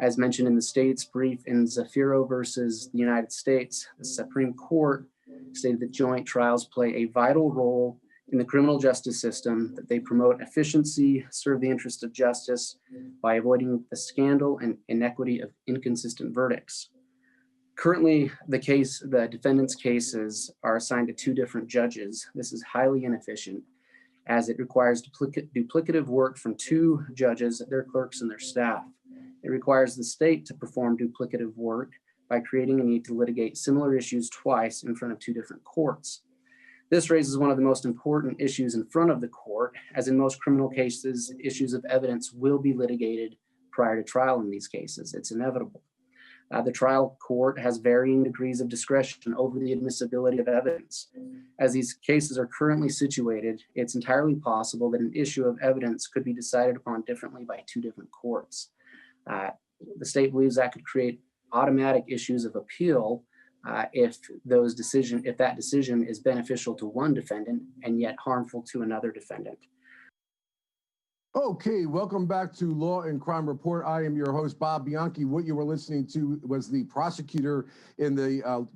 As mentioned in the state's brief in Zafiro versus the United States, the Supreme Court stated that joint trials play a vital role in the criminal justice system, that they promote efficiency, serve the interest of justice by avoiding the scandal and inequity of inconsistent verdicts. Currently, the defendant's cases are assigned to two different judges. This is highly inefficient, as it requires duplicative work from two judges, their clerks, and their staff. It requires the state to perform duplicative work by creating a need to litigate similar issues twice in front of two different courts. This raises one of the most important issues in front of the court, as in most criminal cases, issues of evidence will be litigated prior to trial in these cases. It's inevitable. The trial court has varying degrees of discretion over the admissibility of evidence. As these cases are currently situated, it's entirely possible that an issue of evidence could be decided upon differently by two different courts. The state believes that could create automatic issues of appeal if that decision is beneficial to one defendant and yet harmful to another defendant. Okay, welcome back to Law and Crime Report. I am your host, Bob Bianchi. What you were listening to was the prosecutor in the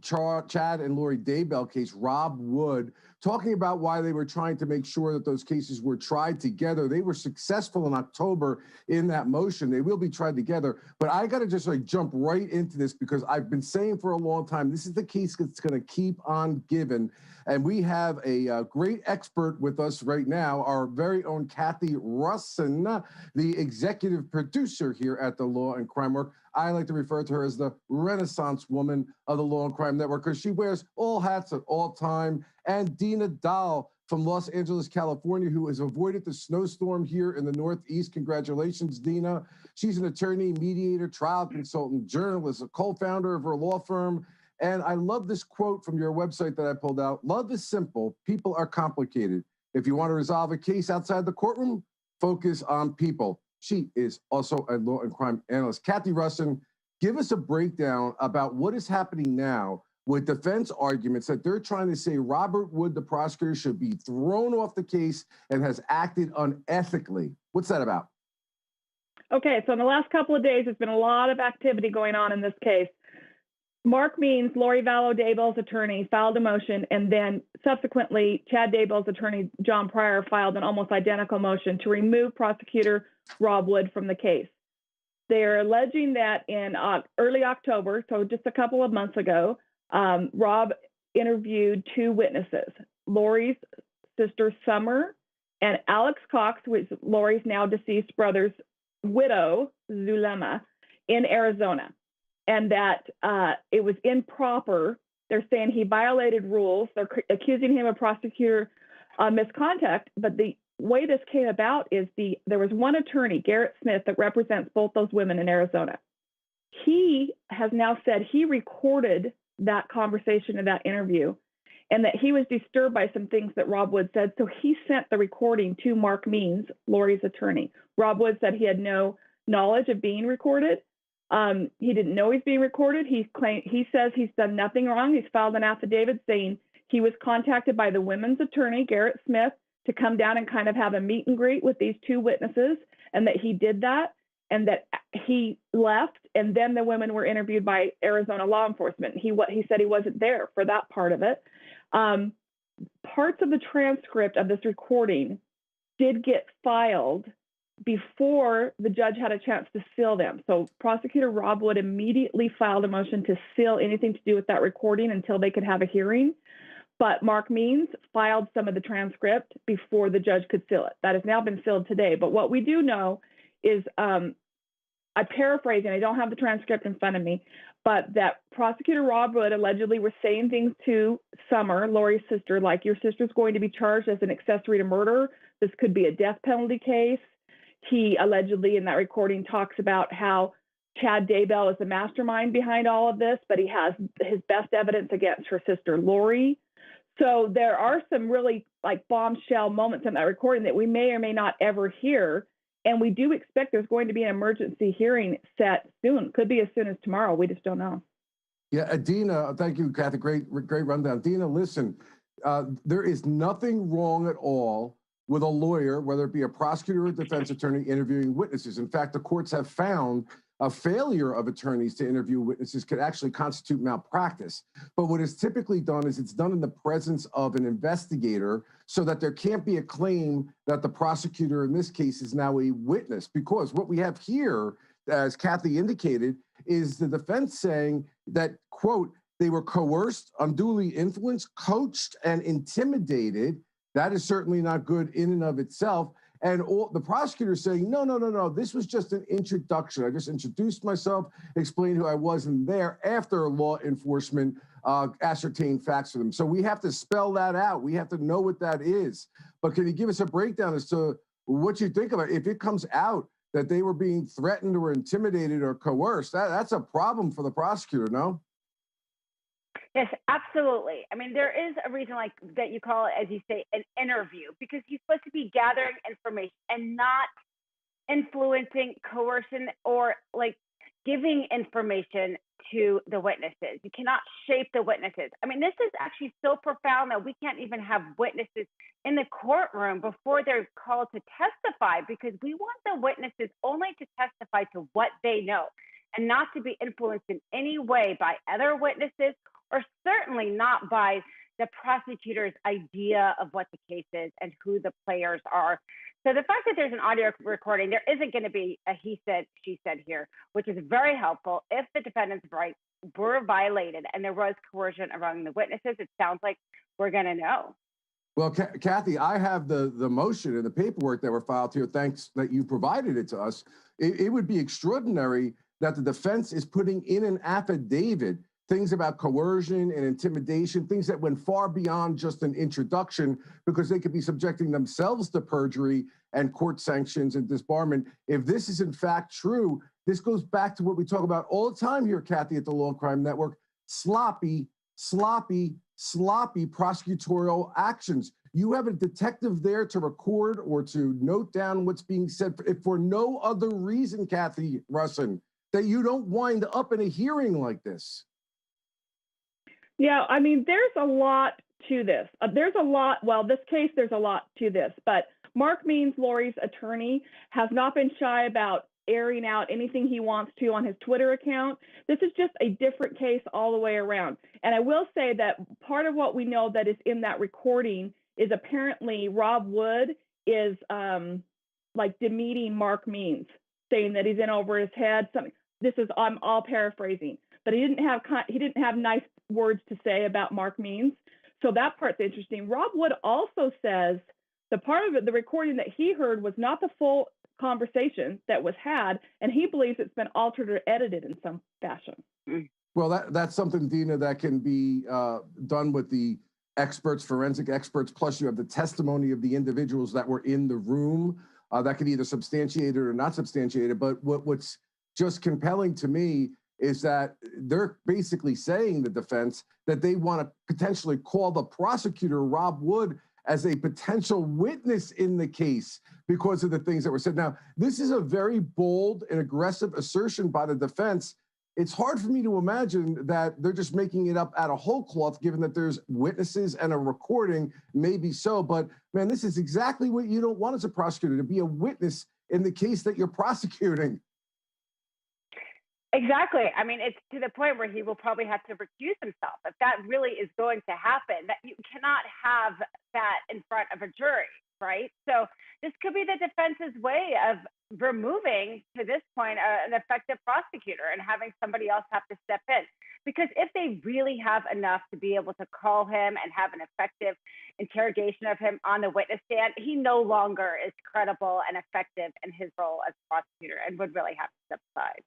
Chad and Lori Daybell case, Rob Wood, talking about why they were trying to make sure that those cases were tried together. They were successful in October in that motion. They will be tried together. But I got to just jump right into this because I've been saying for a long time, this is the case that's going to keep on giving. And we have a great expert with us right now, our very own Cathy Russon, the executive producer here at the Law and Crime Work. I like to refer to her as the Renaissance woman of the Law and Crime Network because she wears all hats at all time. And Dina Doll from Los Angeles, California, who has avoided the snowstorm here in the Northeast. Congratulations, Dina. She's an attorney, mediator, trial consultant, journalist, a co-founder of her law firm. And I love this quote from your website that I pulled out. Love is simple. People are complicated. If you want to resolve a case outside the courtroom, focus on people. She is also a law and crime analyst. Cathy Russon, give us a breakdown about what is happening now with defense arguments that they're trying to say Robert Wood, the prosecutor, should be thrown off the case and has acted unethically. What's that about? Okay, so in the last couple of days, there's been a lot of activity going on in this case. Mark Means, Lori Vallow Daybell's attorney, filed a motion, and then subsequently, Chad Daybell's attorney, John Pryor, filed an almost identical motion to remove prosecutor Rob Wood from the case. They're alleging that in early October, so just a couple of months ago, Rob interviewed two witnesses, Lori's sister Summer and Alex Cox, who is Lori's now deceased brother's widow, Zulema, in Arizona. And that it was improper. They're saying he violated rules. They're accusing him of prosecutor misconduct. But the way this came about is there was one attorney, Garrett Smith, that represents both those women in Arizona. He has now said he recorded that conversation and that interview, and that he was disturbed by some things that Rob Wood said. So he sent the recording to Mark Means, Lori's attorney. Rob Wood said he had no knowledge of being recorded. He didn't know he's being recorded. He says he's done nothing wrong. He's filed an affidavit saying he was contacted by the women's attorney, Garrett Smith, to come down and kind of have a meet and greet with these two witnesses, and that he did that, and that he left, and then the women were interviewed by Arizona law enforcement. He said he wasn't there for that part of it. Parts of the transcript of this recording did get filed before the judge had a chance to seal them. So prosecutor Rob Wood immediately filed a motion to seal anything to do with that recording until they could have a hearing. But Mark Means filed some of the transcript before the judge could seal it. That has now been sealed today. But what we do know is, I paraphrase, and I don't have the transcript in front of me, but that prosecutor Rob Wood allegedly was saying things to Summer, Lori's sister, like, your sister's going to be charged as an accessory to murder. This could be a death penalty case. He allegedly in that recording talks about how Chad Daybell is the mastermind behind all of this, but he has his best evidence against her sister, Lori. So there are some really like bombshell moments in that recording that we may or may not ever hear. And we do expect there's going to be an emergency hearing set soon. Could be as soon as tomorrow. We just don't know. Yeah, Dina, thank you, Cathy. Great rundown. Dina, listen, there is nothing wrong at all with a lawyer, whether it be a prosecutor or a defense attorney, interviewing witnesses. In fact, the courts have found a failure of attorneys to interview witnesses could actually constitute malpractice. But what is typically done is it's done in the presence of an investigator so that there can't be a claim that the prosecutor in this case is now a witness. Because what we have here, as Cathy indicated, is the defense saying that, quote, they were coerced, unduly influenced, coached, and intimidated. That is certainly not good in and of itself. And the prosecutor is saying, no, this was just an introduction. I just introduced myself, explained who I was, and thereafter law enforcement ascertained facts for them. So we have to spell that out. We have to know what that is. But can you give us a breakdown as to what you think about it? If it comes out that they were being threatened or intimidated or coerced, that's a problem for the prosecutor, no? Yes, absolutely. I mean, there is a reason like that you call it, as you say, an interview, because he's supposed to be gathering information and not influencing, coercion, or like giving information to the witnesses. You cannot shape the witnesses. I mean, this is actually so profound that we can't even have witnesses in the courtroom before they're called to testify, because we want the witnesses only to testify to what they know and not to be influenced in any way by other witnesses, or certainly not by the prosecutor's idea of what the case is and who the players are. So the fact that there's an audio recording, there isn't going to be a he said, she said here, which is very helpful. If the defendant's rights were violated and there was coercion among the witnesses, it sounds like we're going to know. Well, Cathy, I have the motion and the paperwork that were filed here. Thanks that you provided it to us. It would be extraordinary that the defense is putting in an affidavit things about coercion and intimidation, things that went far beyond just an introduction, because they could be subjecting themselves to perjury and court sanctions and disbarment. If this is in fact true, this goes back to what we talk about all the time here, Cathy, at the Law and Crime Network: sloppy prosecutorial actions. You have a detective there to record or to note down what's being said if for no other reason, Cathy Russon, that you don't wind up in a hearing like this. Yeah, I mean, there's a lot to this. There's a lot to this, but Mark Means, Lori's attorney, has not been shy about airing out anything he wants to on his Twitter account. This is just a different case all the way around. And I will say that part of what we know that is in that recording is apparently Rob Wood is like demeaning Mark Means, saying that he's in over his head. I'm all paraphrasing, but he didn't have nice words to say about Mark Means. So that part's interesting. Rob Wood also says the part of it, the recording that he heard, was not the full conversation that was had, and he believes it's been altered or edited in some fashion. Well, that's something, Dina, that can be done with the experts, forensic experts, plus you have the testimony of the individuals that were in the room that can either substantiate it or not substantiate it. But what's just compelling to me is that they're basically saying, the defense, that they want to potentially call the prosecutor, Rob Wood, as a potential witness in the case because of the things that were said. Now, this is a very bold and aggressive assertion by the defense. It's hard for me to imagine that they're just making it up out of whole cloth, given that there's witnesses and a recording, maybe so. But man, this is exactly what you don't want as a prosecutor, to be a witness in the case that you're prosecuting. Exactly. I mean, it's to the point where he will probably have to recuse himself. If that really is going to happen, that you cannot have that in front of a jury, right? So this could be the defense's way of removing, to this point, an effective prosecutor and having somebody else have to step in. Because if they really have enough to be able to call him and have an effective interrogation of him on the witness stand, he no longer is credible and effective in his role as prosecutor and would really have to step aside.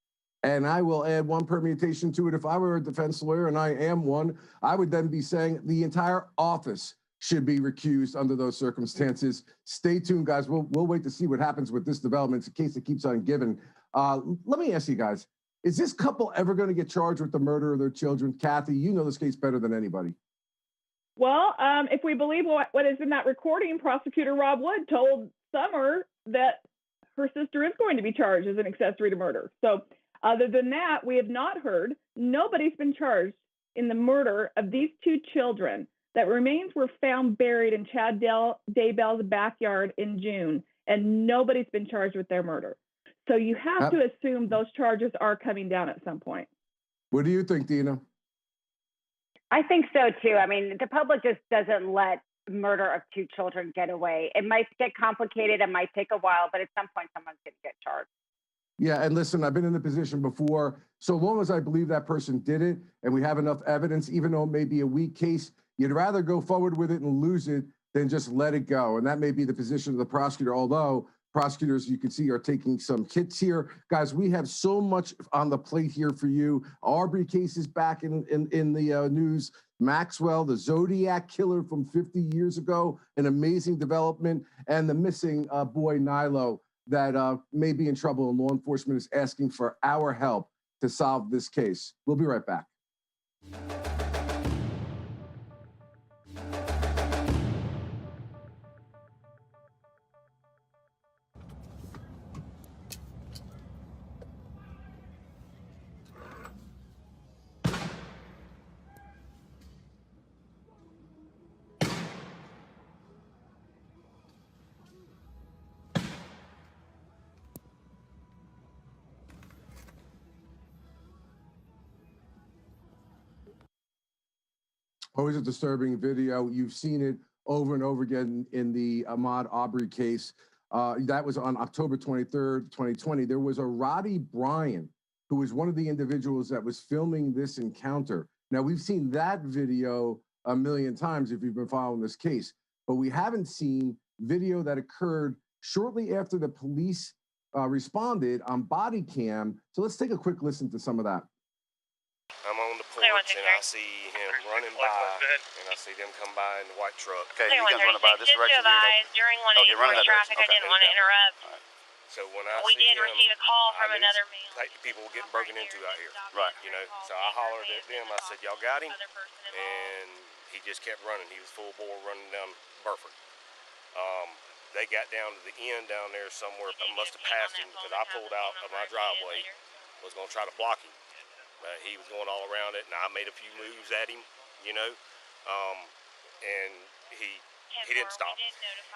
And I will add one permutation to it. If I were a defense lawyer, and I am one, I would then be saying the entire office should be recused under those circumstances. Stay tuned, guys. We'll wait to see what happens with this development. It's a case that keeps on giving. Let me ask you guys, is this couple ever going to get charged with the murder of their children? Cathy, you know this case better than anybody. Well, if we believe what is in that recording, Prosecutor Rob Wood told Summer that her sister is going to be charged as an accessory to murder. So other than that, we have not heard. Nobody's been charged in the murder of these two children. That remains were found buried in Chad Daybell's backyard in June, and nobody's been charged with their murder. So you have to assume those charges are coming down at some point. What do you think, Dina? I think so too. I mean, the public just doesn't let murder of 2 children get away. It might get complicated. It might take a while, but at some point, someone's going to get charged. Yeah, and listen, I've been in the position before. So long as I believe that person did it and we have enough evidence, even though it may be a weak case, you'd rather go forward with it and lose it than just let it go. And that may be the position of the prosecutor, although prosecutors, you can see, are taking some hits here. Guys, we have so much on the plate here for you. Arbery case is back in the news. Maxwell, the Zodiac killer from 50 years ago, an amazing development, and the missing boy Nilo that may be in trouble, and law enforcement is asking for our help to solve this case. We'll be right back. Always a disturbing video. You've seen it over and over again in the Ahmaud Arbery case. That was on October 23rd, 2020. There was a Roddy Bryan, who was one of the individuals that was filming this encounter. Now, we've seen that video a million times if you've been following this case, but we haven't seen video that occurred shortly after the police responded on body cam. So let's take a quick listen to some of that. I'm on the porch and I see him running by, and I see them come by in the white truck. Okay, you guys running by this direction here? During 184 traffic, I didn't want to interrupt. Right. So when I We see did him, receive a call from I knew another male. like people were getting broken into out here. Right. You know, so I hollered at them. I said, "Y'all got him?" And he just kept running. He was full bore running down Burford. They got down to the end down there somewhere. I must have passed him because I pulled out of my driveway. Was going to try to block him. He was going all around it, and I made a few moves at him, you know, and he didn't stop.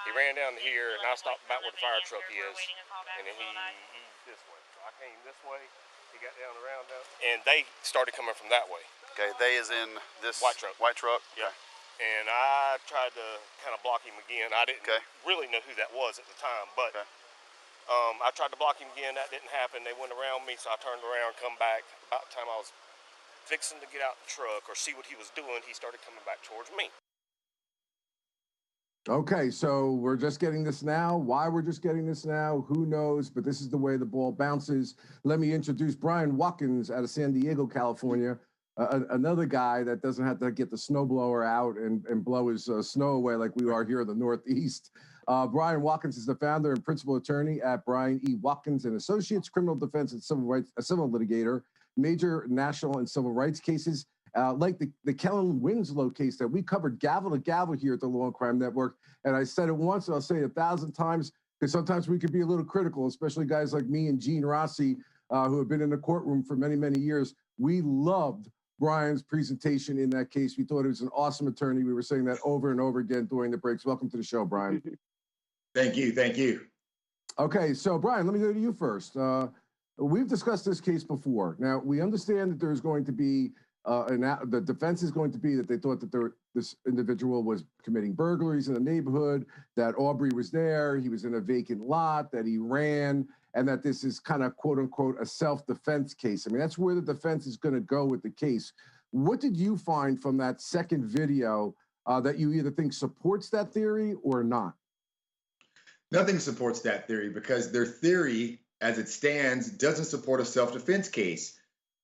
He ran down here, and I stopped about where the fire truck is, and then he's this way. So I came this way. He got down around, and they started coming from that way. Okay, they is in this white truck. White truck. Yeah. And I tried to kind of block him again. I didn't really know who that was at the time, but. I tried to block him again. That didn't happen. They went around me, so I turned around, come back. About the time I was fixing to get out the truck or see what he was doing, he started coming back towards me. Okay, so we're just getting this now. Why we're just getting this now, who knows? But this is the way the ball bounces. Let me introduce Brian Watkins out of San Diego, California. Another guy that doesn't have to get the snowblower out and blow his snow away like we are here in the Northeast. Brian Watkins is the founder and principal attorney at Brian E. Watkins and Associates, criminal defense and civil rights, a civil litigator, major national and civil rights cases, like the Kellen Winslow case that we covered gavel to gavel here at the Law and Crime Network. And I said it once, and I'll say it 1,000 times, because sometimes we could be a little critical, especially guys like me and Gene Rossi, who have been in the courtroom for many, many years. We loved Brian's presentation in that case. We thought he was an awesome attorney. We were saying that over and over again during the breaks. Welcome to the show, Brian. Thank you. Thank you. Okay, so Brian, let me go to you first. We've discussed this case before. Now, we understand that there's going to be, the defense is going to be that they thought that this individual was committing burglaries in the neighborhood, that Arbery was there, he was in a vacant lot, that he ran, and that this is kind of, quote unquote, a self-defense case. I mean, that's where the defense is going to go with the case. What did you find from that second video that you either think supports that theory or not? Nothing supports that theory because their theory, as it stands, doesn't support a self-defense case.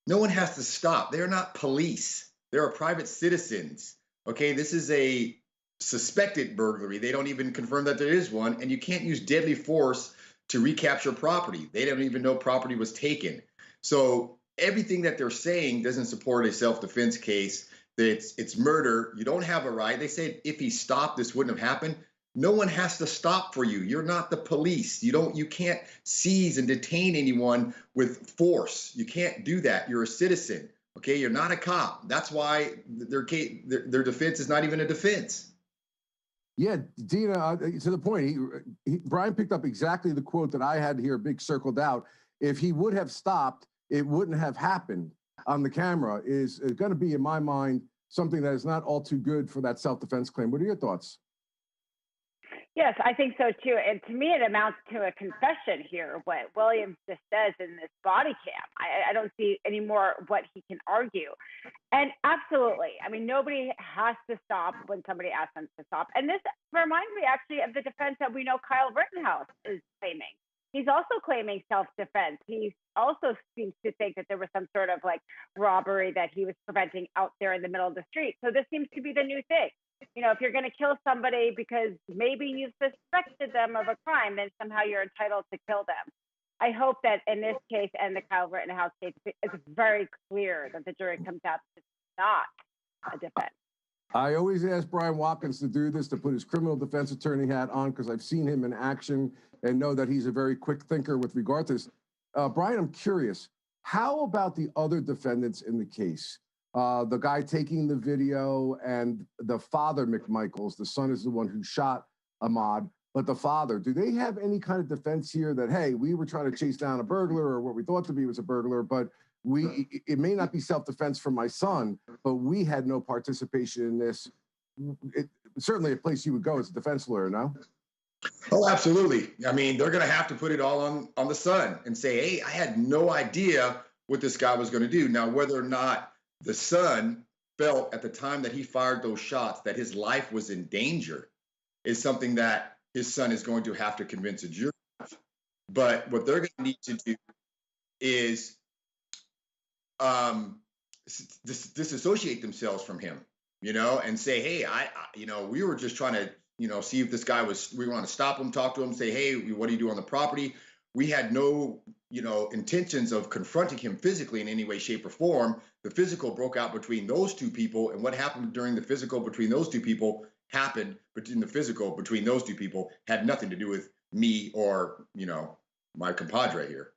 No one has to stop. They're not police. They're private citizens. Okay, this is a suspected burglary. They don't even confirm that there is one, and you can't use deadly force to recapture property. They don't even know property was taken. So everything that they're saying doesn't support a self-defense case. It's murder. You don't have a right. They say if he stopped, this wouldn't have happened. No one has to stop for you. You're not the police. You can't seize and detain anyone with force. You can't do that. You're a citizen. Okay, you're not a cop. That's why their defense is not even a defense. Yeah, Dina, to the point, Brian picked up exactly the quote that I had here, big circled out. If he would have stopped, it wouldn't have happened on the camera is going to be, in my mind, something that is not all too good for that self-defense claim. What are your thoughts? Yes, I think so too. And to me, it amounts to a confession here, what Williams just says in this body cam. I don't see any more what he can argue. And absolutely, I mean, nobody has to stop when somebody asks them to stop. And this reminds me actually of the defense that we know Kyle Rittenhouse is claiming. He's also claiming self-defense. He also seems to think that there was some sort of like robbery that he was preventing out there in the middle of the street. So this seems to be the new thing. You know, if you're going to kill somebody because maybe you've suspected them of a crime, then somehow you're entitled to kill them. I hope that in this case and the Kyle Rittenhouse case, it's very clear that the jury comes out that it's not a defense. I always ask Brian Watkins to do this, to put his criminal defense attorney hat on, because I've seen him in action and know that he's a very quick thinker with regard to this. Brian, I'm curious, how about the other defendants in the case? The guy taking the video and the father, McMichaels, the son is the one who shot Ahmaud, but the father, do they have any kind of defense here that, hey, we were trying to chase down a burglar or what we thought to be was a burglar, but it may not be self-defense for my son, but we had no participation in this. Certainly a place you would go as a defense lawyer, no? Oh, absolutely. I mean, they're going to have to put it all on the son and say, hey, I had no idea what this guy was going to do. Now, whether or not the son felt at the time that he fired those shots that his life was in danger is something that his son is going to have to convince a jury of. But what they're going to need to do is disassociate themselves from him, you know, and say, hey, we were just trying to, see if this guy we want to stop him, talk to him, say, hey, what do you do on the property? We had no, intentions of confronting him physically in any way, shape, or form. The physical broke out between those two people, and what happened during the physical between those two people happened between the physical between those two people had nothing to do with me or, my compadre here.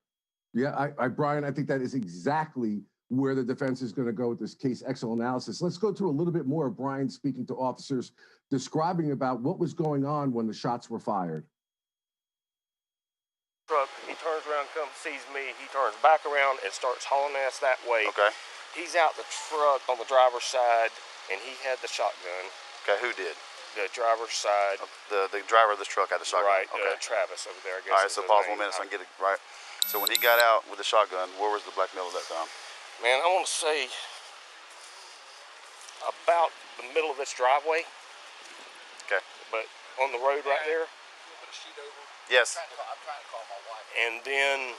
Yeah, Brian, I think that is exactly where the defense is going to go with this case excellent analysis. Let's go through a little bit more of Brian speaking to officers, describing about what was going on when the shots were fired. Truck, he turns around, comes, sees me, he turns back around and starts hauling ass that way. Okay. He's out the truck on the driver's side, and he had the shotgun. Okay, who did? The driver's side. The driver of this truck had the shotgun. Right, okay. Travis over there, I guess. All right, so pause 1 minute so I can get it right. So when he got out with the shotgun, where was the black male at that time? Man, I want to say about the middle of this driveway. Okay. But on the road right there. Yes. I'm trying to call my wife. And then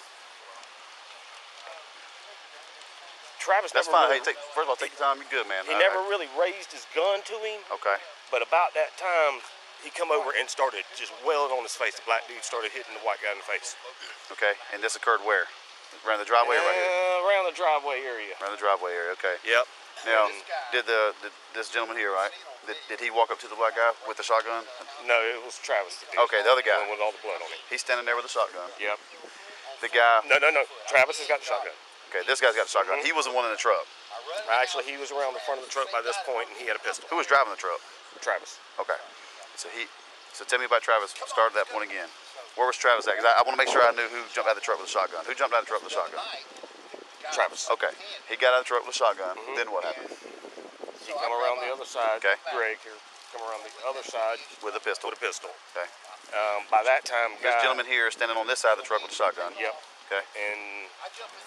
Travis. That's fine. Hey, first of all, take your time. You're good, man. He never really raised his gun to him. Okay. But about that time, he come over and started just wailing on his face. The black dude started hitting the white guy in the face. Okay. And this occurred where? Around the driveway or right here? Around the driveway area. Around the driveway area. Okay. Yep. Now, did this gentleman here, right? Did he walk up to the black guy with the shotgun? No, it was Travis. Okay, the other guy. With all the blood on him. He's standing there with the shotgun. Yep. The guy. No. Travis has got the shotgun. Okay, this guy's got the shotgun. He was the one in the truck. Actually, he was around the front of the truck by this point, and he had a pistol. Who was driving the truck? Travis. Okay. So tell me about Travis. Start at that point again. Where was Travis at? Because I want to make sure I knew who jumped out of the truck with the shotgun. Who jumped out of the truck with the shotgun? Travis. Okay. He got out of the truck with a shotgun. Then what happened? He come around the other side. Okay. Greg here. Come around the other side. With a pistol. Okay. Okay. By that time, This gentleman here is standing on this side of the truck with the shotgun. Yep. Okay. And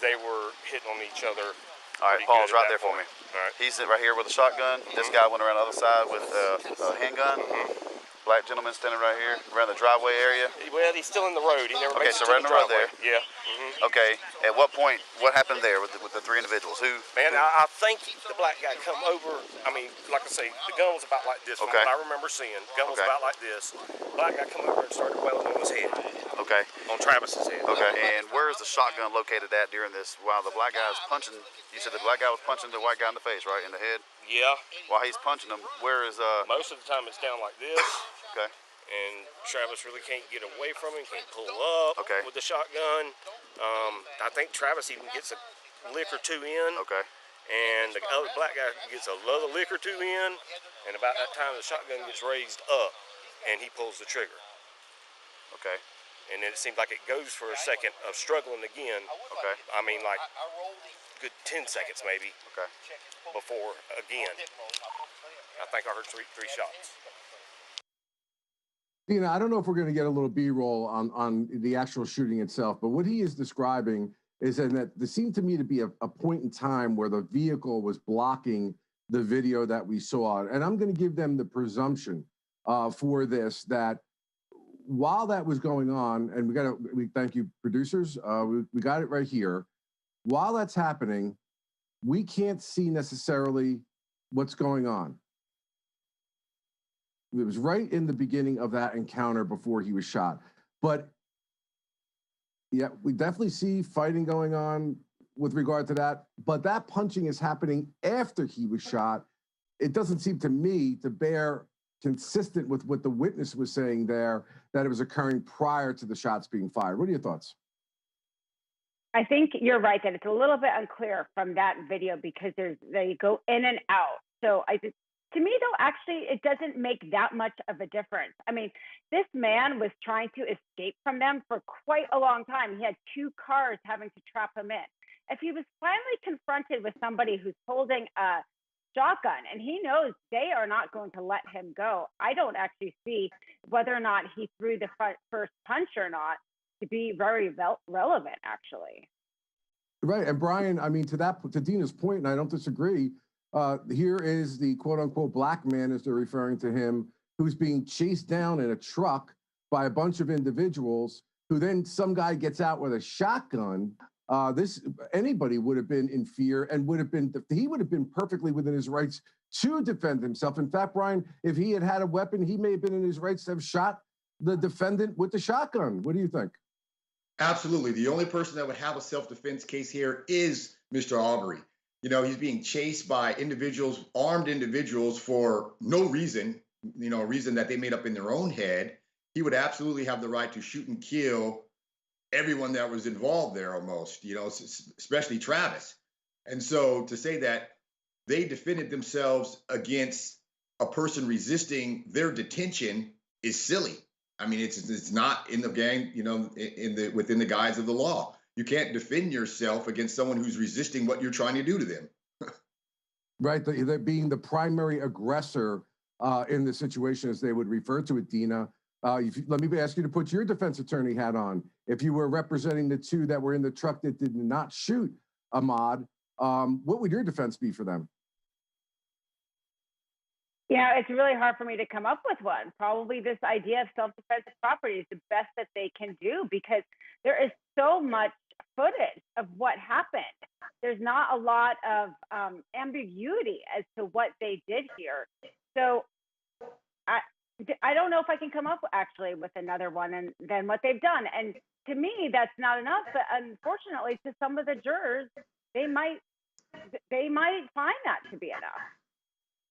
they were hitting on each other. All right, pause right there for me. All right. He's right here with a shotgun. This guy went around the other side with a handgun. Black gentleman standing right here around the driveway area. Well, he's still in the road. He never made it so to right in the the road driveway. there. Yeah. Okay. At what point? What happened there with the three individuals? Man, I think the black guy come over. I mean, like I say, the gun was about like this. From what I remember seeing, the gun was about like this. Black guy come over and started wailing on his head. Okay. On Travis's head. Okay. And where is the shotgun located at during this? While the black guy was punching, you said the black guy was punching the white guy in the face, right, in the head. Yeah. While he's punching him, where is Most of the time it's down like this. Okay. And Travis really can't get away from him, can't pull up with the shotgun. I think Travis even gets a lick or two in. Okay. And the other black guy gets another lick or two in. And about that time, the shotgun gets raised up. and he pulls the trigger. Okay. And then it seems like it goes for a second of struggling again. Okay. I mean, like good 10 seconds maybe. Okay. Before again. I think I heard three shots. Dina, I don't know if we're going to get a little B-roll on the actual shooting itself, but what he is describing is that there seemed to me to be a point in time where the vehicle was blocking the video that we saw. And I'm going to give them the presumption for this, that while that was going on, and we thank you, producers, we got it right here. While that's happening, we can't see necessarily what's going on. It was right in the beginning of that encounter before he was shot. But yeah, we definitely see fighting going on with regard to that. But that punching is happening after he was shot. It doesn't seem to me to bear consistent with what the witness was saying there, that it was occurring prior to the shots being fired. What are your thoughts? I think you're right that it's a little bit unclear from that video because they go in and out. So to me, though, actually, it doesn't make that much of a difference. I mean, this man was trying to escape from them for quite a long time. He had 2 cars having to trap him in. If he was finally confronted with somebody who's holding a shotgun and he knows they are not going to let him go, I don't actually see whether or not he threw the first punch or not to be very relevant, actually. Right. And Brian, I mean, to Dina's point, and I don't disagree, here is the quote unquote black man, as they're referring to him, who's being chased down in a truck by a bunch of individuals who then some guy gets out with a shotgun. Anybody would have been in fear and he would have been perfectly within his rights to defend himself. In fact, Brian, if he had had a weapon, he may have been in his rights to have shot the defendant with the shotgun. What do you think? Absolutely. The only person that would have a self-defense case here is Mr. Aubrey. You know, he's being chased by individuals, armed individuals, for no reason, a reason that they made up in their own head. He would absolutely have the right to shoot and kill everyone that was involved there almost, especially Travis. And so to say that they defended themselves against a person resisting their detention is silly. I mean, it's not in the gang, within the guise of the law. You can't defend yourself against someone who's resisting what you're trying to do to them. Right, they're being the primary aggressor in the situation, as they would refer to it, Dina. Let me ask you to put your defense attorney hat on. If you were representing the 2 that were in the truck that did not shoot Ahmaud, what would your defense be for them? It's really hard for me to come up with one. Probably this idea of self-defense property is the best that they can do because there is so much footage of what happened. There's not a lot of ambiguity as to what they did here. So I don't know if I can come up actually with another one than what they've done. And to me, that's not enough. But unfortunately, to some of the jurors, they might find that to be enough.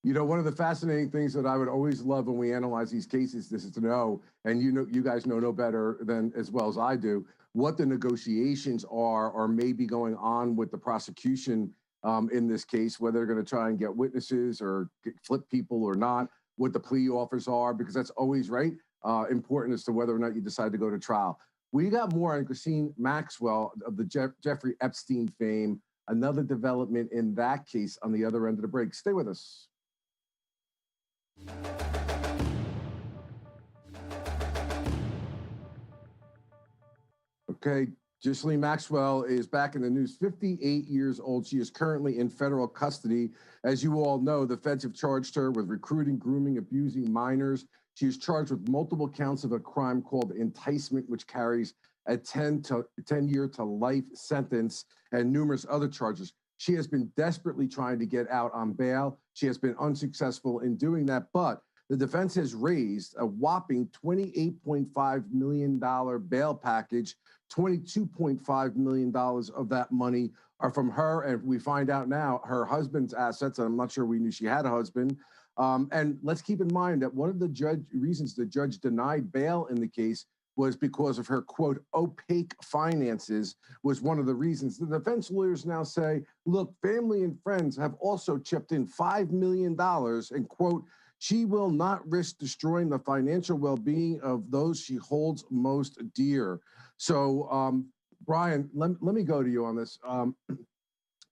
One of the fascinating things that I would always love when we analyze these cases is to know, and you guys know no better than as well as I do, what the negotiations are or may be going on with the prosecution in this case, whether they're going to try and get witnesses or flip people or not, what the plea offers are, because that's always important as to whether or not you decide to go to trial. We got more on Christine Maxwell of the Jeffrey Epstein fame, another development in that case on the other end of the break. Stay with us. Okay, Ghislaine Maxwell is back in the news, 58 years old. She is currently in federal custody. As you all know, the feds have charged her with recruiting, grooming, abusing minors. She is charged with multiple counts of a crime called enticement, which carries a 10-year to life sentence, and numerous other charges. She has been desperately trying to get out on bail. She has been unsuccessful in doing that, but the defense has raised a whopping $28.5 million bail package. $22.5 million of that money are from her, and we find out now her husband's assets, and I'm not sure we knew she had a husband. And let's keep in mind that one of the reasons the judge denied bail in the case was because of her, quote, opaque finances was one of the reasons. The defense lawyers now say, look, family and friends have also chipped in $5 million, and, quote, She will not risk destroying the financial well-being of those she holds most dear. So, Brian, let me go to you on this.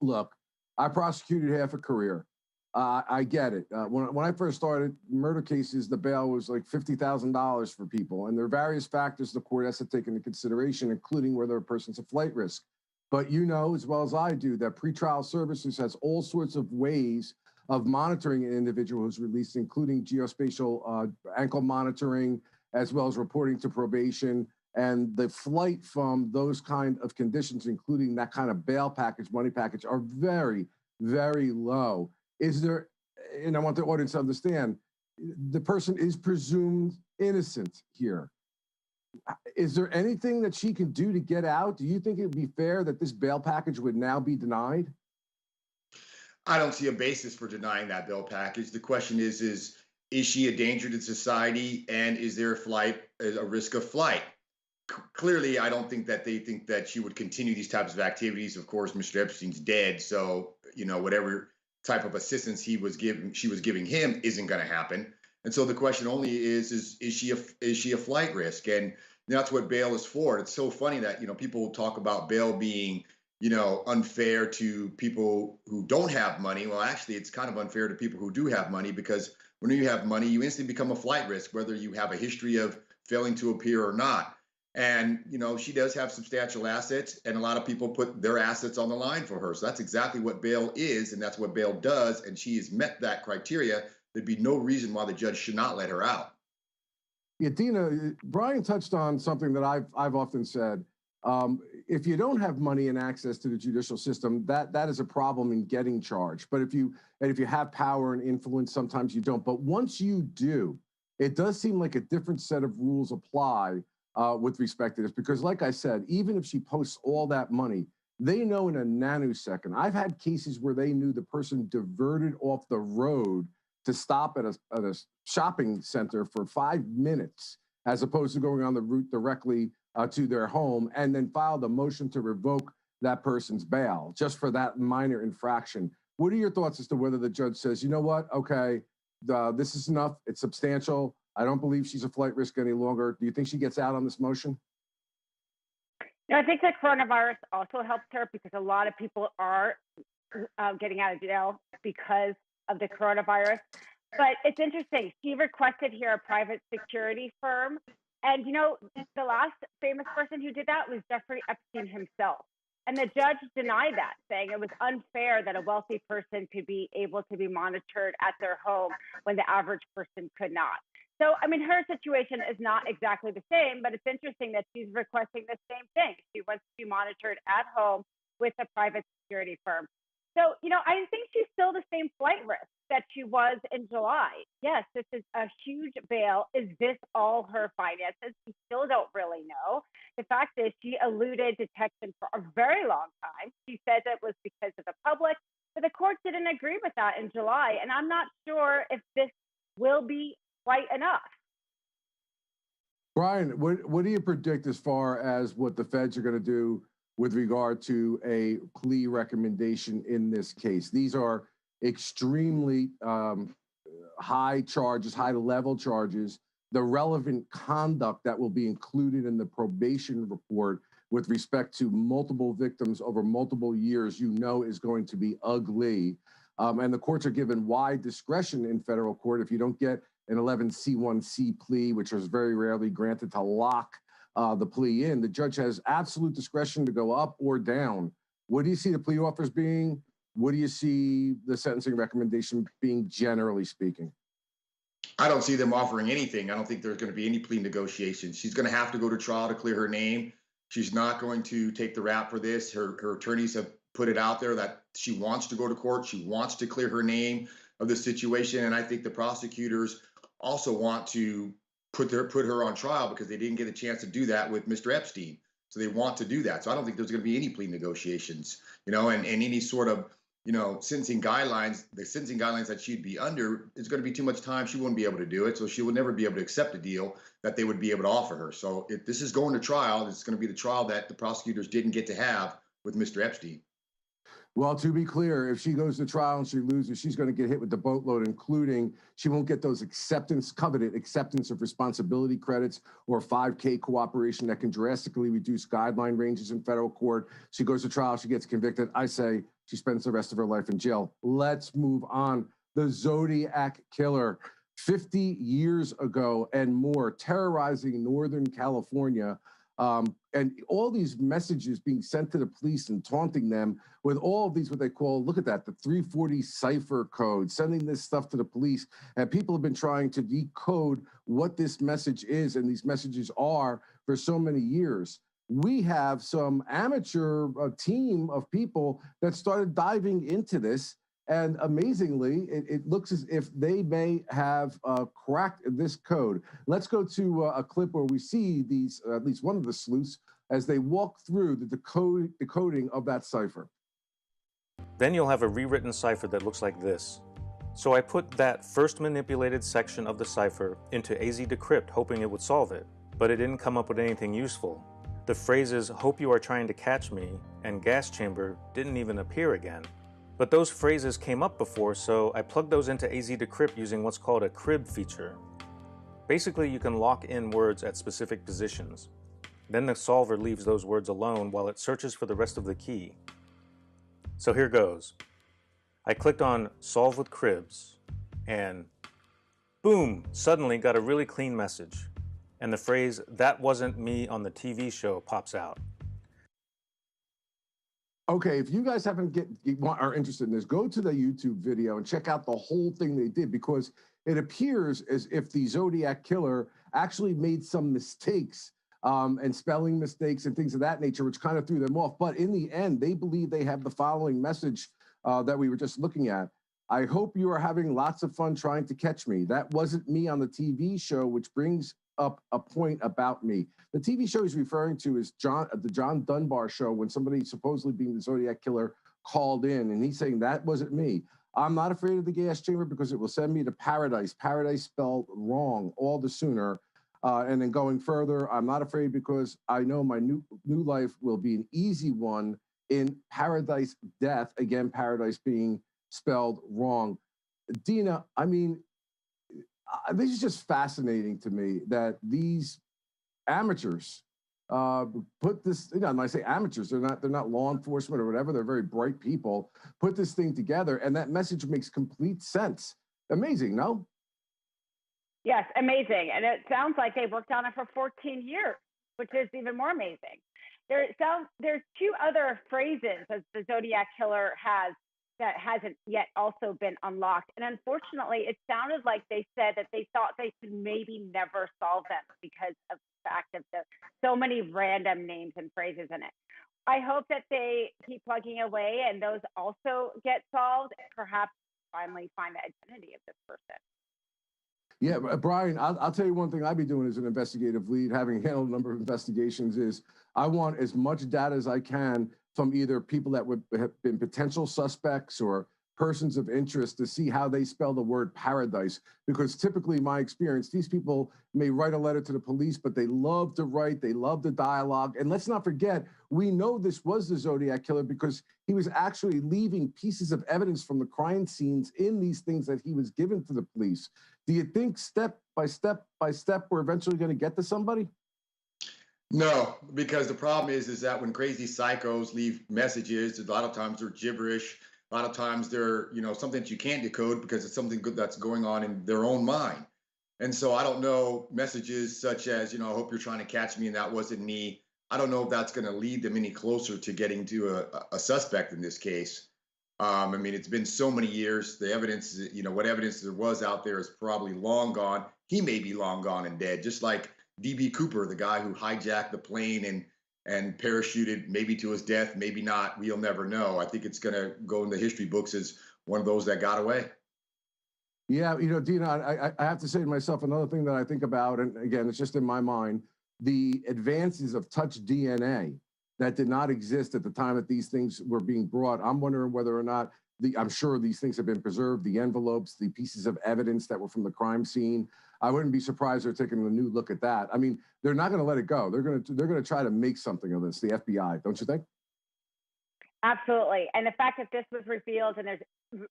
Look, I prosecuted half a career. I get it. When I first started murder cases, the bail was like $50,000 for people. And there are various factors the court has to take into consideration, including whether a person's a flight risk. But you know as well as I do that pretrial services has all sorts of ways of monitoring an individual who's released, including geospatial ankle monitoring, as well as reporting to probation. And the flight from those kind of conditions, including that kind of bail package, money package, are very, very low. Is there, and I want the audience to understand, the person is presumed innocent here. Is there anything that she can do to get out? Do you think it would be fair that this bail package would now be denied? I don't see a basis for denying that bail package. The question is she a danger to society, and is there a risk of flight? Clearly, I don't think that they think that she would continue these types of activities. Of course, Mr. Epstein's dead, so whatever type of assistance she was giving him isn't going to happen. And so the question only is she a flight risk? And that's what bail is for. It's so funny that people talk about bail being unfair to people who don't have money. Well, actually, it's kind of unfair to people who do have money, because when you have money, you instantly become a flight risk, whether you have a history of failing to appear or not. And, she does have substantial assets, and a lot of people put their assets on the line for her. So that's exactly what bail is, and that's what bail does. And she has met that criteria. There'd be no reason why the judge should not let her out. Yeah, Dina, Brian touched on something that I've often said. If you don't have money and access to the judicial system, that is a problem in getting charged. But if you have power and influence, sometimes you don't. But once you do, it does seem like a different set of rules apply with respect to this, because like I said, even if she posts all that money, they know in a nanosecond. I've had cases where they knew the person diverted off the road to stop at a shopping center for 5 minutes, as opposed to going on the route directly to their home, and then filed a motion to revoke that person's bail just for that minor infraction. What are your thoughts as to whether the judge says, you know what, okay, this is enough, it's substantial, I don't believe she's a flight risk any longer. Do you think she gets out on this motion? I think that coronavirus also helps her, because a lot of people are getting out of jail because of the coronavirus. But it's interesting. She requested here a private security firm. And, the last famous person who did that was Jeffrey Epstein himself. And the judge denied that, saying it was unfair that a wealthy person could be able to be monitored at their home when the average person could not. So, her situation is not exactly the same, but it's interesting that she's requesting the same thing. She wants to be monitored at home with a private security firm. So, I think she's still the same flight risk that she was in July. Yes, this is a huge bail. Is this all her finances? We still don't really know. The fact is, she eluded detection for a very long time. She says it was because of the public, but the court didn't agree with that in July. And I'm not sure if this will be quite enough. Brian, what do you predict as far as what the feds are going to do with regard to a plea recommendation in this case? These are extremely high charges, high-level charges. The relevant conduct that will be included in the probation report with respect to multiple victims over multiple years, is going to be ugly. And the courts are given wide discretion in federal court. If you don't get an 11C1C plea, which is very rarely granted, to lock the plea in, the judge has absolute discretion to go up or down. What do you see the plea offers being? What do you see the sentencing recommendation being, generally speaking? I don't see them offering anything. I don't think there's going to be any plea negotiations. She's going to have to go to trial to clear her name. She's not going to take the rap for this. Her attorneys have put it out there that she wants to go to court. She wants to clear her name of the situation. And I think the prosecutors also want to put her on trial, because they didn't get a chance to do that with Mr. Epstein. So they want to do that. So I don't think there's going to be any plea negotiations, and any sort of, sentencing guidelines. The sentencing guidelines that she'd be under is going to be too much time. She wouldn't be able to do it. So she would never be able to accept a deal that they would be able to offer her. So if this is going to trial, it's going to be the trial that the prosecutors didn't get to have with Mr. Epstein. Well, to be clear, if she goes to trial and she loses, she's going to get hit with the boatload, including she won't get those coveted acceptance of responsibility credits or 5K cooperation that can drastically reduce guideline ranges in federal court. She goes to trial, she gets convicted. I say she spends the rest of her life in jail. Let's move on. The Zodiac Killer, 50 years ago and more, terrorizing Northern California. And all these messages being sent to the police and taunting them with all of these, what they call, look at that, the 340 cipher code, sending this stuff to the police. And people have been trying to decode what this message is and these messages are for so many years. We have some amateur team of people that started diving into this. And amazingly, it looks as if they may have cracked this code. Let's go to a clip where we see these, at least one of the sleuths, as they walk through the decoding of that cipher. Then you'll have a rewritten cipher that looks like this. So I put that first manipulated section of the cipher into AZ Decrypt, hoping it would solve it, but it didn't come up with anything useful. The phrases, "hope you are trying to catch me," and "gas chamber" didn't even appear again. But those phrases came up before, so I plugged those into AZ Decrypt using what's called a crib feature. Basically, you can lock in words at specific positions. Then the solver leaves those words alone while it searches for the rest of the key. So here goes. I clicked on Solve with Cribs, and boom, suddenly got a really clean message. And the phrase, "that wasn't me on the TV show," pops out. Okay, if you guys are interested in this, go to the YouTube video and check out the whole thing they did, because it appears as if the Zodiac Killer actually made some mistakes and spelling mistakes and things of that nature, which kind of threw them off. But in the end, they believe they have the following message that we were just looking at. "I hope you are having lots of fun trying to catch me. That wasn't me on the TV show," which brings up a point about me. The TV show he's referring to is the John Dunbar show, when somebody supposedly being the Zodiac Killer called in, and he's saying, "That wasn't me. I'm not afraid of the gas chamber because it will send me to paradise." Paradise spelled wrong all the sooner. And then going further, "I'm not afraid because I know my new life will be an easy one in paradise death." Again, paradise being spelled wrong. Dina, I mean, this is just fascinating to me that these amateurs put this, when I say amateurs, they're not law enforcement or whatever, they're very bright people, put this thing together, and that message makes complete sense. Amazing, no? Yes, amazing. And it sounds like they worked on it for 14 years, which is even more amazing. There's two other phrases that the Zodiac Killer has that hasn't yet also been unlocked. And unfortunately, it sounded like they said that they thought they could maybe never solve them because of the fact of so many random names and phrases in it. I hope that they keep plugging away and those also get solved, and perhaps finally find the identity of this person. Yeah, Brian, I'll tell you one thing I'd be doing as an investigative lead, having handled a number of investigations, is I want as much data as I can from either people that would have been potential suspects or persons of interest to see how they spell the word paradise. Because typically, in my experience, these people may write a letter to the police, but they love to write, they love the dialogue. And let's not forget, we know this was the Zodiac Killer because he was actually leaving pieces of evidence from the crime scenes in these things that he was given to the police. Do you think step by step by step, we're eventually going to get to somebody? No, because the problem is that when crazy psychos leave messages, a lot of times they're gibberish. A lot of times they're, something that you can't decode because it's something good that's going on in their own mind. And so I don't know, messages such as, I hope you're trying to catch me and that wasn't me. I don't know if that's going to lead them any closer to getting to a suspect in this case. I mean, it's been so many years. The evidence, what evidence there was out there is probably long gone. He may be long gone and dead, just like D.B. Cooper, the guy who hijacked the plane and parachuted maybe to his death, maybe not. We'll never know. I think it's going to go in the history books as one of those that got away. Yeah, Dina, I have to say to myself, another thing that I think about, and again, it's just in my mind, the advances of touch DNA that did not exist at the time that these things were being brought. I'm wondering whether or not, I'm sure these things have been preserved, the envelopes, the pieces of evidence that were from the crime scene. I wouldn't be surprised they're taking a new look at that. I mean, they're not going to let it go. They're going to try to make something of this, the FBI, don't you think? Absolutely. And the fact that this was revealed and there's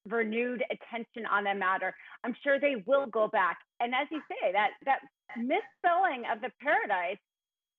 renewed attention on the matter, I'm sure they will go back. And as you say, that misspelling of the Paradise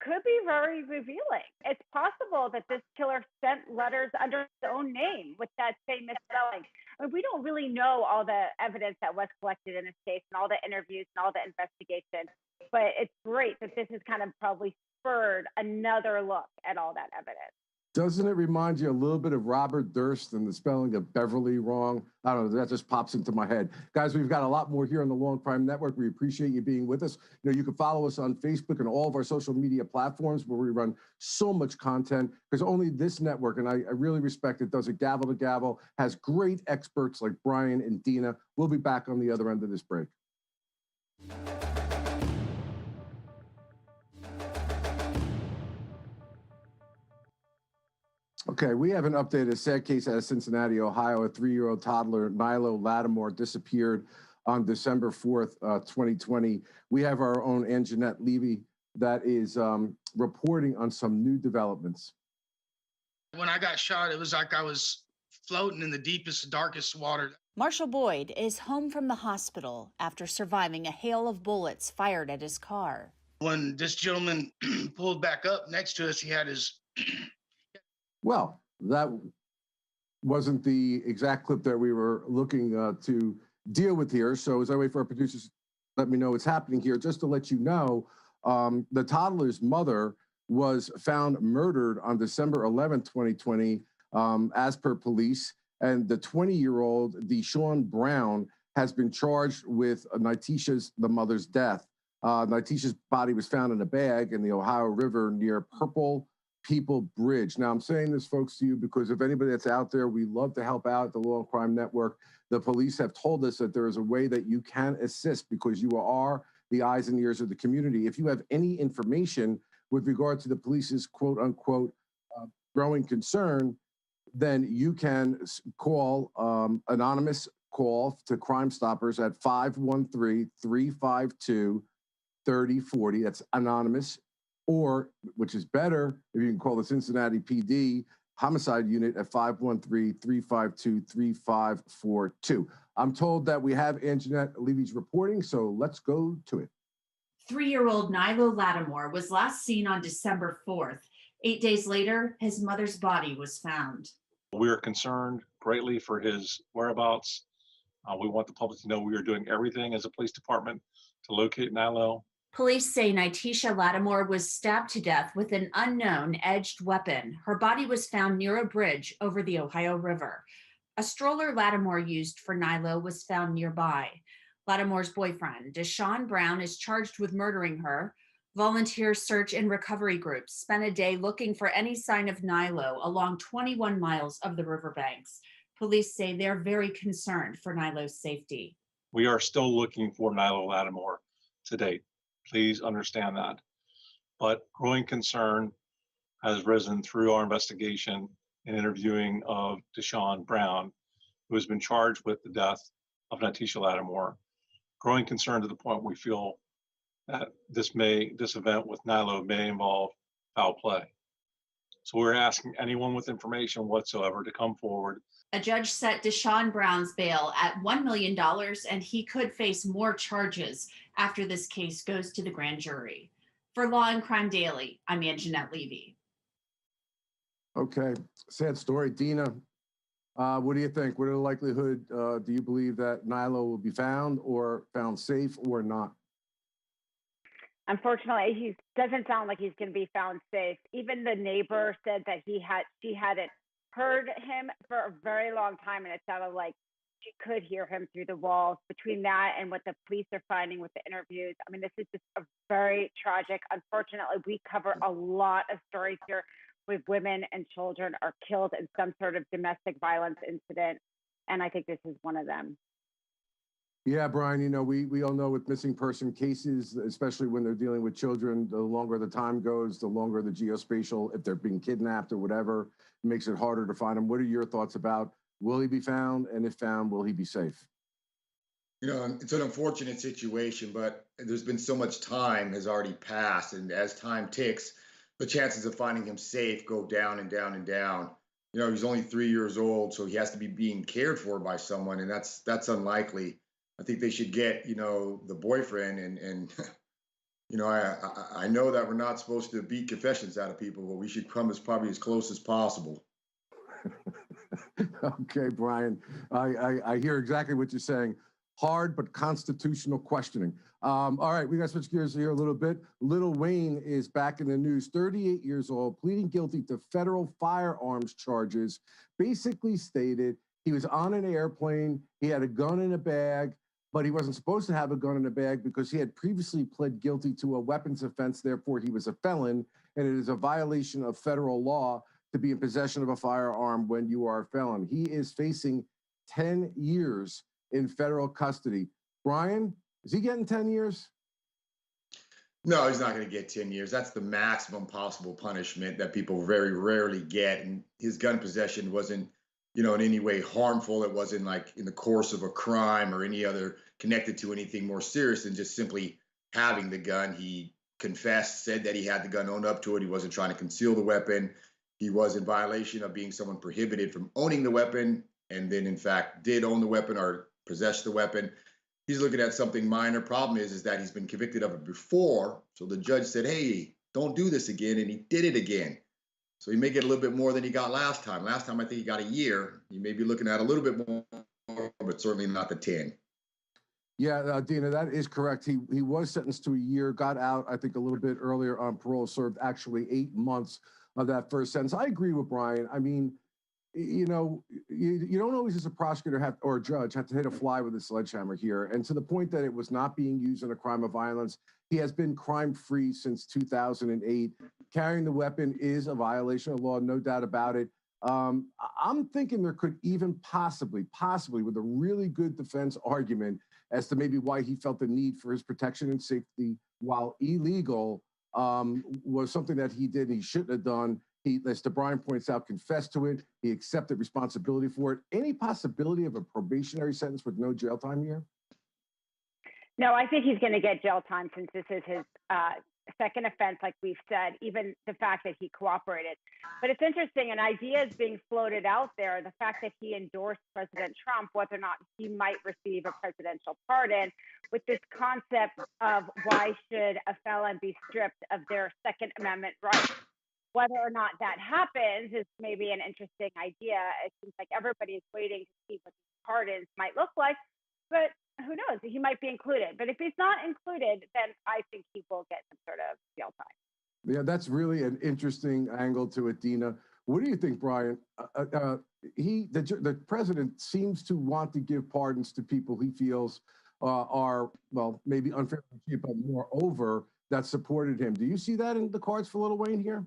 could be very revealing. It's possible that this killer sent letters under his own name with that same misspelling. I mean, we don't really know all the evidence that was collected in this case and all the interviews and all the investigation, but it's great that this has kind of probably spurred another look at all that evidence. Doesn't it remind you a little bit of Robert Durst and the spelling of Beverly wrong? I don't know, that just pops into my head. Guys, we've got a lot more here on the Law&crime Network. We appreciate you being with us. You know, you can follow us on Facebook and all of our social media platforms where we run so much content, because only this network, and I really respect it, does it gavel to gavel, has great experts like Brian and Dina. We'll be back on the other end of this break. Okay, we have an update. A sad case out of Cincinnati, Ohio. A 3-year-old toddler, Nilo Lattimore, disappeared on December 4th, 2020. We have our own Anjanette Levy that is reporting on some new developments. When I got shot, it was like I was floating in the deepest, darkest water. Marshall Boyd is home from the hospital after surviving a hail of bullets fired at his car. When this gentleman pulled back up next to us, he had his... Well, that wasn't the exact clip that we were looking to deal with here. So as I wait for our producers, let me know what's happening here. Just to let you know, the toddler's mother was found murdered on December 11, 2020, as per police. And the 20-year-old, Deshaun Brown, has been charged with the mother's death. Nitisha's body was found in a bag in the Ohio River near Purple People Bridge. Now, I'm saying this, folks, to you because if anybody that's out there, we love to help out the Law&crime Network. The police have told us that there is a way that you can assist because you are the eyes and ears of the community. If you have any information with regard to the police's quote unquote growing concern, then you can call anonymous call to Crime Stoppers at 513-352-3040. That's anonymous. Or, which is better, if you can call the Cincinnati PD Homicide Unit at 513-352-3542. I'm told that we have Anjanette Levy's reporting, so let's go to it. 3-year-old Nilo Lattimore was last seen on December 4th. 8 days later, his mother's body was found. We are concerned greatly for his whereabouts. We want the public to know we are doing everything as a police department to locate Nilo. Police say Nitisha Lattimore was stabbed to death with an unknown edged weapon. Her body was found near a bridge over the Ohio River. A stroller Lattimore used for Nilo was found nearby. Lattimore's boyfriend, Deshaun Brown, is charged with murdering her. Volunteer search and recovery groups spent a day looking for any sign of Nilo along 21 miles of the riverbanks. Police say they're very concerned for Nilo's safety. We are still looking for Nilo Lattimore to date. Please understand that. But growing concern has risen through our investigation and interviewing of Deshaun Brown, who has been charged with the death of Nitisha Lattimore. Growing concern to the point we feel that this event with Nilo may involve foul play. So we're asking anyone with information whatsoever to come forward. A judge set Deshaun Brown's bail at $1 million, and he could face more charges after this case goes to the grand jury. For Law&crime Daily, I'm Anjanette Levy. Okay, sad story. Dina, what do you think? What are the likelihood, do you believe that Nilo will be found or found safe or not? Unfortunately, he doesn't sound like he's going to be found safe. Even the neighbor said that she hadn't heard him for a very long time, and it sounded like she could hear him through the walls. Between that and what the police are finding with the interviews, I mean, this is just a very tragic. Unfortunately, we cover a lot of stories here with women and children are killed in some sort of domestic violence incident, and I think this is one of them. Yeah, Brian, you know, we all know with missing person cases, especially when they're dealing with children, the longer the time goes, the longer the geospatial, if they're being kidnapped or whatever, it makes it harder to find them. What are your thoughts about, will he be found? And if found, will he be safe? You know, it's an unfortunate situation, but there's been so much time has already passed. And as time ticks, the chances of finding him safe go down and down and down. you know, he's only 3 years old, so he has to be being cared for by someone, and that's unlikely. I think they should get, you know, the boyfriend and you know, I know that we're not supposed to beat confessions out of people, but we should come as probably as close as possible. Okay, Brian, I hear exactly what you're saying. Hard but constitutional questioning. All right, we got to switch gears here a little bit. Lil Wayne is back in the news, 38 years old, pleading guilty to federal firearms charges. Basically stated he was on an airplane, he had a gun in a bag, but he wasn't supposed to have a gun in a bag because he had previously pled guilty to a weapons offense, therefore he was a felon, and it is a violation of federal law to be in possession of a firearm when you are a felon. He is facing 10 years in federal custody. Brian, is he getting 10 years? No, he's not going to get 10 years. That's the maximum possible punishment that people very rarely get. And his gun possession wasn't, you know, in any way harmful. It wasn't like in the course of a crime or any other connected to anything more serious than just simply having the gun. He confessed, said that he had the gun, owned up to it. He wasn't trying to conceal the weapon. He was in violation of being someone prohibited from owning the weapon, and then in fact did own the weapon or possess the weapon. He's looking at something minor. Problem is that he's been convicted of it before. So the judge said, hey, don't do this again. And he did it again. So he may get a little bit more than he got last time. Last time, I think he got a year. You may be looking at a little bit more, but certainly not the 10. Yeah, Dina, that is correct. He was sentenced to a year, got out, I think, a little bit earlier on parole, served actually 8 months of that first sentence. I agree with Brian. I mean, you know, you don't always as a prosecutor have, or a judge have to hit a fly with a sledgehammer here. And to the point that it was not being used in a crime of violence, he has been crime-free since 2008. Carrying the weapon is a violation of law, no doubt about it. I'm thinking there could even possibly with a really good defense argument as to maybe why he felt the need for his protection and safety while illegal was something that he did and he shouldn't have done. He, as Brian points out, confessed to it. He accepted responsibility for it. Any possibility of a probationary sentence with no jail time here? No, I think he's going to get jail time since this is his second offense, like we've said, even the fact that he cooperated. But it's interesting, an idea is being floated out there, the fact that he endorsed President Trump, whether or not he might receive a presidential pardon, with this concept of why should a felon be stripped of their Second Amendment rights. Whether or not that happens is maybe an interesting idea. It seems like everybody is waiting to see what these pardons might look like, but who knows? He might be included. But if he's not included, then I think he will get some sort of jail time. Yeah, that's really an interesting angle to it, Dina. What do you think, Brian? The president seems to want to give pardons to people he feels are, well, maybe unfairly cheap, but moreover, that supported him. Do you see that in the cards for Lil Wayne here?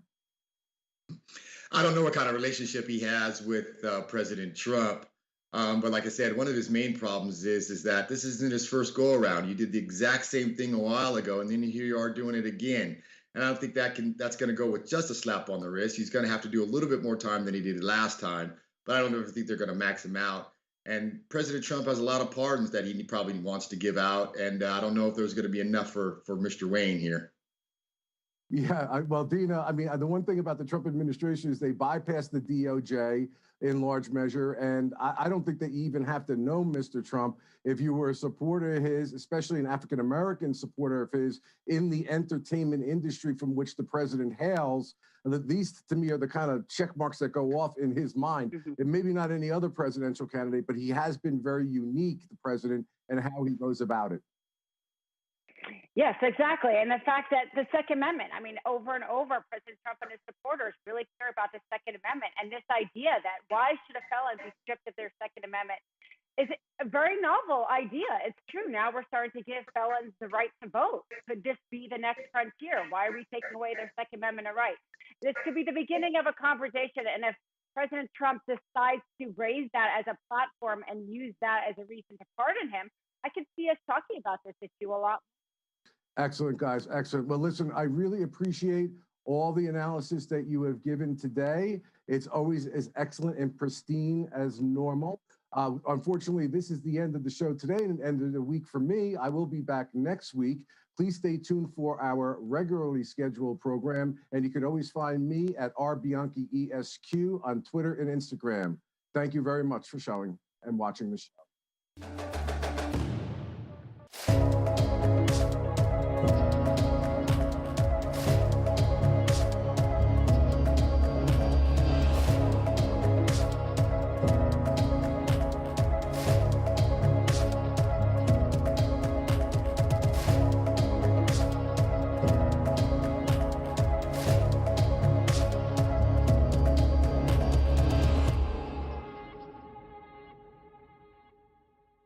I don't know what kind of relationship he has with President Trump. But like I said, one of his main problems is that this isn't his first go around. You did the exact same thing a while ago, and then here you are doing it again. And I don't think that's going to go with just a slap on the wrist. He's going to have to do a little bit more time than he did last time. But I don't think they're going to max him out. And President Trump has a lot of pardons that he probably wants to give out. And I don't know if there's going to be enough for Mr. Wayne here. Yeah, well, Dina, I mean, the one thing about the Trump administration is they bypassed the DOJ in large measure, and I don't think they even have to know Mr. Trump. If you were a supporter of his, especially an African-American supporter of his in the entertainment industry from which the president hails, these, to me, are the kind of check marks that go off in his mind. And maybe not any other presidential candidate, but he has been very unique, the president, and how he goes about it. Yes, exactly. And the fact that the Second Amendment, I mean, over and over, President Trump and his supporters really care about the Second Amendment. And this idea that why should a felon be stripped of their Second Amendment is a very novel idea. It's true. Now we're starting to give felons the right to vote. Could this be the next frontier? Why are we taking away their Second Amendment right? This could be the beginning of a conversation. And if President Trump decides to raise that as a platform and use that as a reason to pardon him, I could see us talking about this issue a lot. Excellent, guys. Excellent. Well, listen, I really appreciate all the analysis that you have given today. It's always as excellent and pristine as normal. Unfortunately, this is the end of the show today and end of the week for me. I will be back next week Please stay tuned for our regularly scheduled program, and you can always find me at rbianchiesq on Twitter and Instagram. Thank you very much for showing and watching the show.